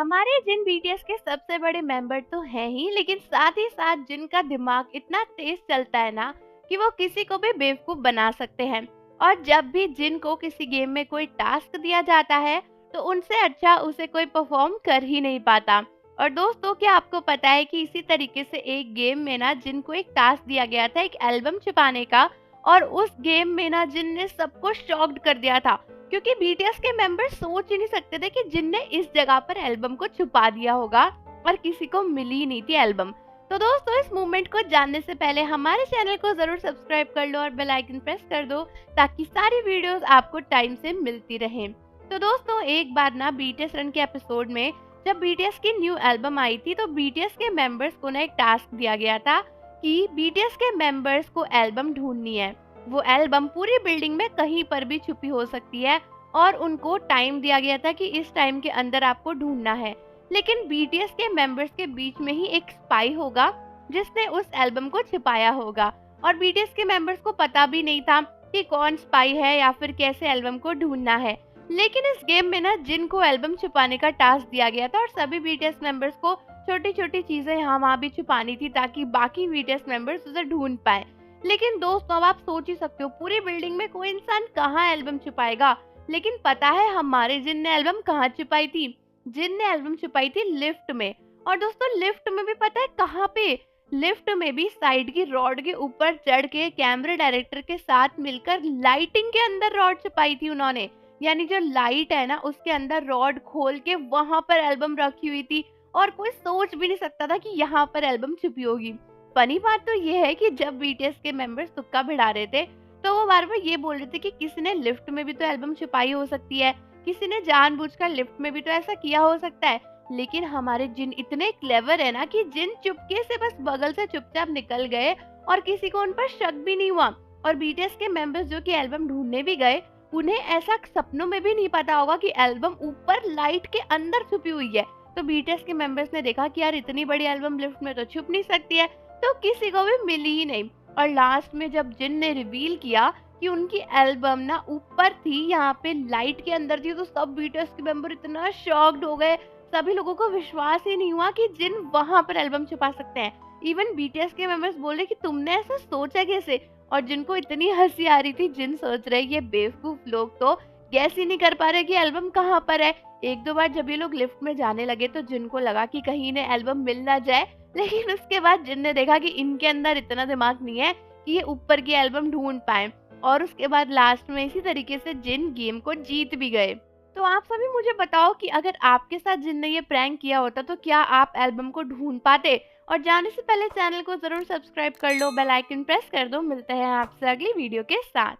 हमारे जिन बीटीएस के सबसे बड़े मेंबर तो हैं ही, लेकिन साथ ही साथ जिनका दिमाग इतना तेज चलता है ना कि वो किसी को भी बेवकूफ बना सकते हैं। और जब भी जिन को किसी गेम में कोई टास्क दिया जाता है तो उनसे अच्छा उसे कोई परफॉर्म कर ही नहीं पाता। और दोस्तों, क्या आपको पता है कि इसी तरीके से एक गेम में ना जिन को एक टास्क दिया गया था एक एल्बम छुपाने का, और उस गेम में ना जिन ने सबको शॉक्ड कर दिया था, क्योंकि बीटीएस के मेंबर सोच ही नहीं सकते थे कि जिन ने इस जगह पर एल्बम को छुपा दिया होगा और किसी को मिली ही नहीं थी एल्बम। तो दोस्तों, इस मूवमेंट को जानने से पहले हमारे चैनल को जरूर सब्सक्राइब कर लो और बेल आइकन प्रेस कर दो ताकि सारी वीडियोस आपको टाइम से मिलती रहें। तो दोस्तों, एक बार ना बीटीएस रन के एपिसोड में जब बीटीएस की न्यू एल्बम आई थी तो बीटीएस के मेंबर्स को ना एक टास्क दिया गया था कि बीटीएस के मेंबर्स को एल्बम ढूंढनी है। वो एल्बम पूरी बिल्डिंग में कहीं पर भी छुपी हो सकती है और उनको टाइम दिया गया था कि इस टाइम के अंदर आपको ढूंढना है। लेकिन बीटीएस के मेंबर्स के बीच में ही एक स्पाई होगा जिसने उस एल्बम को छिपाया होगा, और बीटीएस के मेंबर्स को पता भी नहीं था कि कौन स्पाई है या फिर कैसे एल्बम को ढूंढना है। लेकिन इस गेम में ना जिन को एल्बम छुपाने का टास्क दिया गया था और सभी बीटीएस मेंबर्स को छोटी छोटी चीजें यहाँ वहाँ भी छुपानी थी ताकि बाकी बीटीएस मेंबर्स उसे ढूंढ पाए। लेकिन दोस्तों, अब आप सोच ही सकते हो पूरी बिल्डिंग में कोई इंसान कहाँ एल्बम छुपाएगा। लेकिन पता है हमारे जिन ने एल्बम कहाँ छुपाई थी? जिन ने एल्बम छुपाई थी लिफ्ट में। और दोस्तों, लिफ्ट में भी पता है कहाँ पे? लिफ्ट में भी साइड की रॉड के ऊपर चढ़ के कैमरा डायरेक्टर के साथ मिलकर लाइटिंग के अंदर रॉड छुपाई थी उन्होंने। यानी जो लाइट है ना उसके अंदर रॉड खोल के वहां पर एल्बम रखी हुई थी, और कोई सोच भी नहीं सकता था कि यहाँ पर एल्बम छुपी होगी। फनी बात तो ये है कि जब बीटीएस के मेंबर्स तुक्का भिड़ा रहे थे तो वो बार बार ये बोल रहे थे कि किसी ने लिफ्ट में भी तो एल्बम छुपाई हो सकती है, किसी ने जानबूझकर लिफ्ट में भी तो ऐसा किया हो सकता है। लेकिन हमारे जिन इतने क्लेवर है ना कि जिन चुपके से बस बगल से चुपचाप निकल गए और किसी को उन पर शक भी नहीं हुआ। और बीटीएस के मेंबर्स जो कि एल्बम ढूंढने भी गए, उन्हें ऐसा सपनों में भी नहीं पता होगा कि एल्बम ऊपर लाइट के अंदर छुपी हुई है। तो बीटीएस के मेंबर्स ने देखा कि यार इतनी बड़ी एल्बम लिफ्ट में तो छुप नहीं सकती है, तो किसी को भी मिली ही नहीं। और लास्ट में जब जिन ने रिवील किया कि उनकी एल्बम ना ऊपर थी, यहाँ पे लाइट के अंदर थी, तो सब बीटीएस के मेंबर इतना शॉक्ड हो गए। सभी लोगों को विश्वास ही नहीं हुआ कि जिन वहां पर एल्बम छुपा सकते हैं। इवन बीटीएस के मेंबर्स बोले कि तुमने ऐसा सोचा कैसे? और जिनको इतनी हंसी आ रही थी, जिन सोच रहे ये बेवकूफ लोग तो गैस ही नहीं कर पा रहे कि एल्बम कहाँ पर है। एक दो बार जब ये लोग लिफ्ट में जाने लगे तो जिनको लगा कि कहीं इन्हें एल्बम मिल ना जाए, लेकिन उसके बाद जिन ने देखा कि इनके अंदर इतना दिमाग नहीं है कि ये ऊपर की एल्बम ढूंढ पाए, और उसके बाद लास्ट में इसी तरीके से जिन गेम को जीत भी गए। तो आप सभी मुझे बताओ कि अगर आपके साथ जिन ने ये प्रैंक किया होता तो क्या आप एल्बम को ढूंढ पाते? और जाने से पहले चैनल को जरूर सब्सक्राइब कर लो, बेल आइकन प्रेस कर दो। मिलते हैं आपसे अगली वीडियो के साथ।